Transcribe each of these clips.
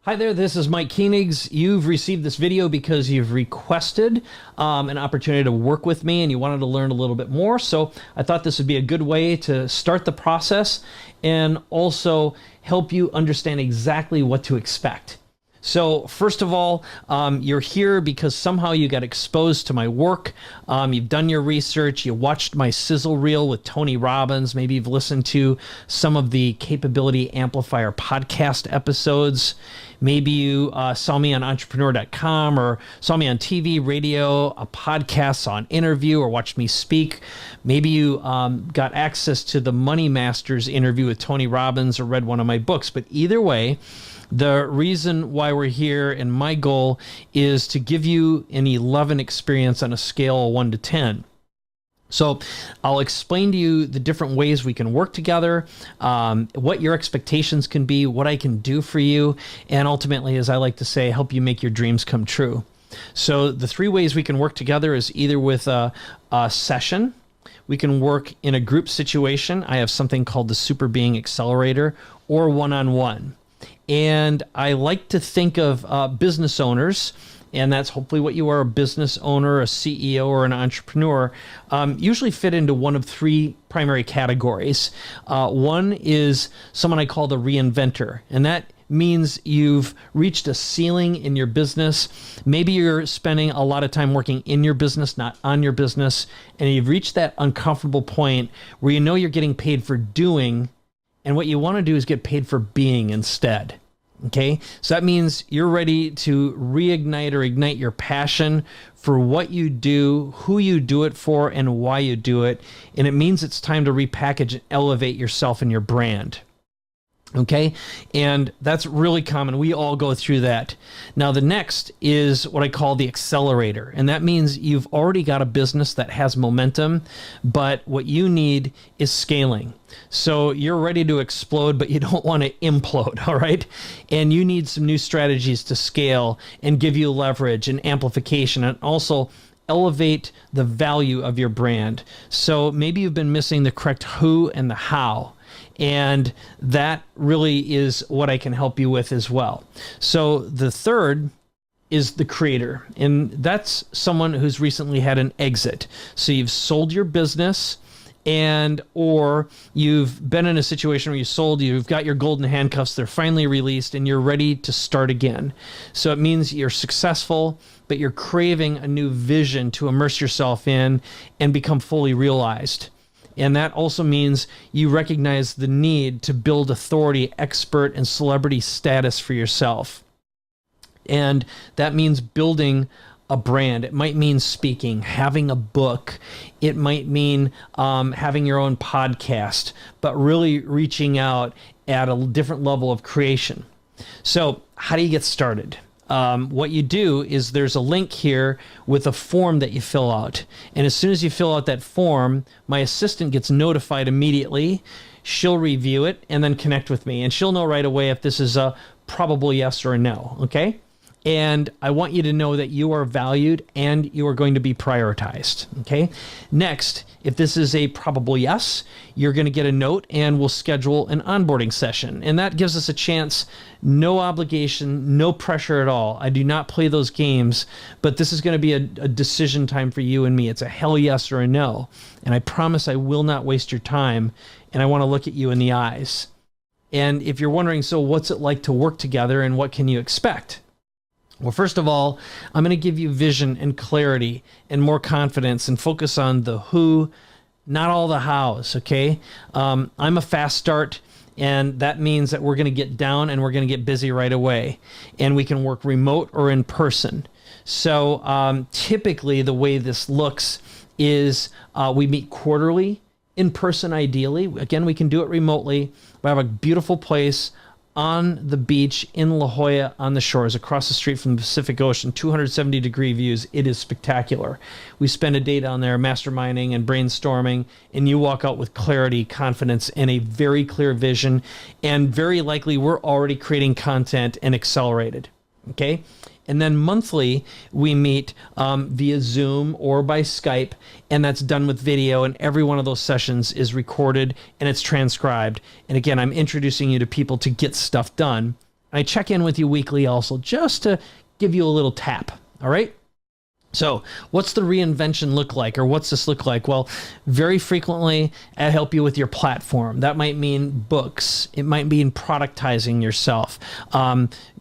Hi there, this is Mike Koenigs. You've received this video because you've requested an opportunity to work with me and you wanted to learn a little bit more. So I thought this would be a good way to start the process and also help you understand exactly what to expect. So first of all, you're here because somehow you got exposed to my work. You've done your research. You watched my sizzle reel with Tony Robbins. Maybe you've listened to some of the Capability Amplifier podcast episodes. Maybe you saw me on entrepreneur.com or saw me on TV, radio, a podcast, on interview, or watched me speak. Maybe you got access to the Money Masters interview with Tony Robbins or read one of my books. But either way, the reason why we're here and my goal is to give you an 11 experience on a scale of 1 to 10. So I'll explain to you the different ways we can work together, what your expectations can be, what I can do for you, and ultimately, as I like to say, help you make your dreams come true. So the 3 ways we can work together is either with a session. We can work in a group situation. I have something called the Super Being Accelerator, or one-on-one. And I like to think of business owners, and that's hopefully what you are, a business owner, a CEO, or an entrepreneur, usually fit into one of 3 primary categories. One is someone I call the reinventor, and that means you've reached a ceiling in your business. Maybe you're spending a lot of time working in your business, not on your business, and you've reached that uncomfortable point where you know you're getting paid for doing, and what you want to do is get paid for being instead. Okay, so that means you're ready to reignite or ignite your passion for what you do, who you do it for, and why you do it. And it means it's time to repackage and elevate yourself and your brand. Okay, and that's really common. We all go through that. Now, the next is what I call the accelerator, and that means you've already got a business that has momentum, but what you need is scaling. So you're ready to explode, but you don't want to implode, all right? And you need some new strategies to scale and give you leverage and amplification, and also elevate the value of your brand. So maybe you've been missing the correct who and the how. And that really is what I can help you with as well. So the third is the creator, and that's someone who's recently had an exit. So you've sold your business, and or you've been in a situation where you've got your golden handcuffs, they're finally released, and you're ready to start again. So it means you're successful, but you're craving a new vision to immerse yourself in and become fully realized. And that also means you recognize the need to build authority, expert, and celebrity status for yourself. And that means building a brand. It might mean speaking, having a book. It might mean having your own podcast, but really reaching out at a different level of creation. So how do you get started? What you do is there's a link here with a form that you fill out. And as soon as you fill out that form, my assistant gets notified immediately. She'll review it and then connect with me. And she'll know right away if this is a probable yes or a no, okay? And I want you to know that you are valued and you are going to be prioritized, okay? Next, if this is a probable yes, you're going to get a note and we'll schedule an onboarding session. And that gives us a chance, no obligation, no pressure at all. I do not play those games, but this is going to be a decision time for you and me. It's a hell yes or a no. And I promise I will not waste your time, and I want to look at you in the eyes. And if you're wondering, so what's it like to work together and what can you expect? Well, first of all, I'm going to give you vision and clarity and more confidence and focus on the who, not all the hows, okay? I'm a fast start, and that means that we're going to get down and we're going to get busy right away. And we can work remote or in person. So typically the way this looks is we meet quarterly, in person ideally. Again, we can do it remotely. We have a beautiful place on the beach in La Jolla on the shores across the street from the Pacific Ocean, 270-degree views. It is spectacular. We spend a day down there masterminding and brainstorming, and you walk out with clarity, confidence, and a very clear vision, and very likely we're already creating content and accelerated, okay? And then monthly, we meet via Zoom or by Skype, and that's done with video, and every one of those sessions is recorded and it's transcribed. And again, I'm introducing you to people to get stuff done. I check in with you weekly also, just to give you a little tap. All right. So what's the reinvention look like, or what's this look like? Well, very frequently I help you with your platform. That might mean books. It might mean productizing yourself,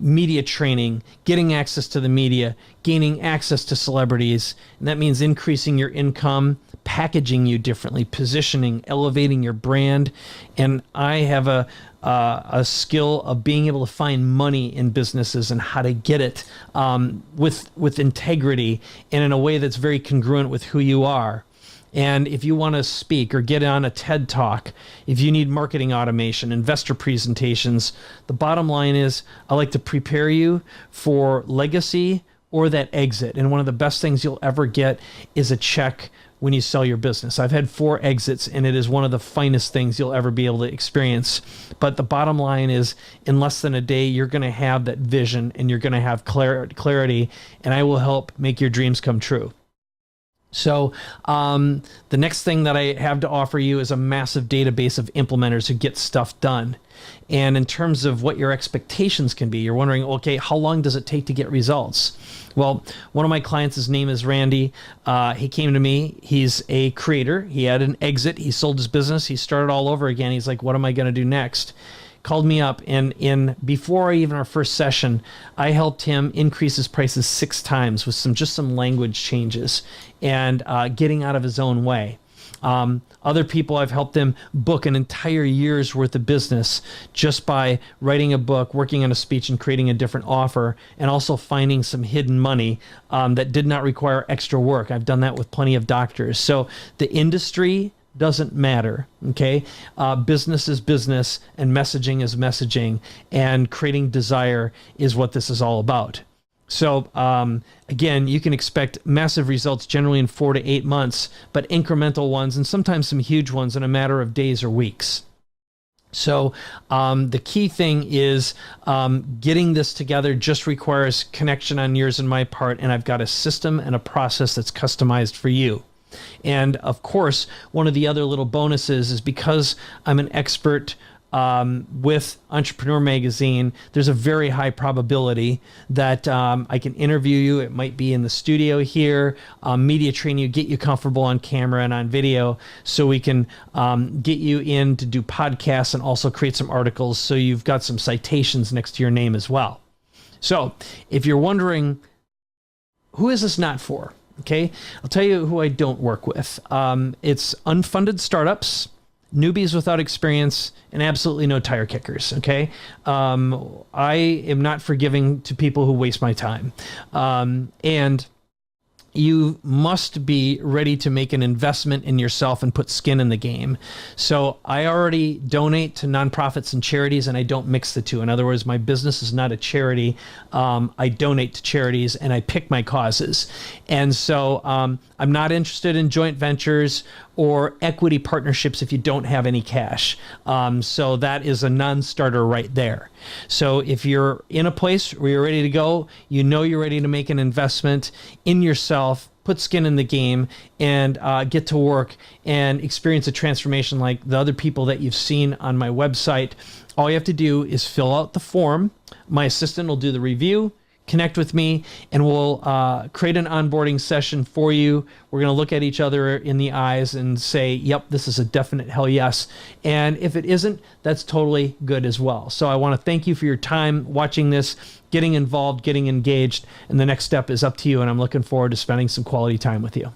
media training, getting access to the media, gaining access to celebrities. And that means increasing your income, packaging you differently, positioning, elevating your brand. And I have a skill of being able to find money in businesses and how to get it with integrity and in a way that's very congruent with who you are. And if you want to speak or get on a TED Talk, if you need marketing automation, investor presentations, the bottom line is I like to prepare you for legacy or that exit. And one of the best things you'll ever get is a check when you sell your business. I've had 4 exits, and it is one of the finest things you'll ever be able to experience. But the bottom line is, in less than a day, you're going to have that vision and you're going to have clarity, and I will help make your dreams come true. So the next thing that I have to offer you is a massive database of implementers who get stuff done. And in terms of what your expectations can be, you're wondering, okay, how long does it take to get results? Well, one of my clients, his name is Randy. He came to me. He's a creator. He had an exit. He sold his business. He started all over again. He's like, what am I going to do next? Called me up, and before even our first session, I helped him increase his prices 6 times with some language changes and getting out of his own way. Other people, I've helped them book an entire year's worth of business just by writing a book, working on a speech, and creating a different offer, and also finding some hidden money that did not require extra work. I've done that with plenty of doctors. So the industry doesn't matter, okay? Business is business, and messaging is messaging, and creating desire is what this is all about. So again, you can expect massive results generally in 4 to 8 months, but incremental ones and sometimes some huge ones in a matter of days or weeks. So the key thing is getting this together just requires connection on yours and my part, and I've got a system and a process that's customized for you. And of course, one of the other little bonuses is because I'm an expert with Entrepreneur Magazine, there's a very high probability that I can interview you. It might be in the studio here, media train you, get you comfortable on camera and on video, so we can get you in to do podcasts and also create some articles so you've got some citations next to your name as well. So if you're wondering, who is this not for? Okay, I'll tell you who I don't work with. It's unfunded startups, newbies without experience, and absolutely no tire kickers, okay? I am not forgiving to people who waste my time. And you must be ready to make an investment in yourself and put skin in the game. So I already donate to nonprofits and charities, and I don't mix the two. In other words, my business is not a charity. I donate to charities, and I pick my causes. And so I'm not interested in joint ventures or equity partnerships if you don't have any cash. So that is a non-starter right there. So if you're in a place where you're ready to go, you know you're ready to make an investment in yourself, put skin in the game, and get to work and experience a transformation like the other people that you've seen on my website, all you have to do is fill out the form. My assistant will do the review, connect with me, and we'll create an onboarding session for you. We're going to look at each other in the eyes and say, yep, this is a definite hell yes. And if it isn't, that's totally good as well. So I want to thank you for your time watching this, getting involved, getting engaged, and the next step is up to you, and I'm looking forward to spending some quality time with you.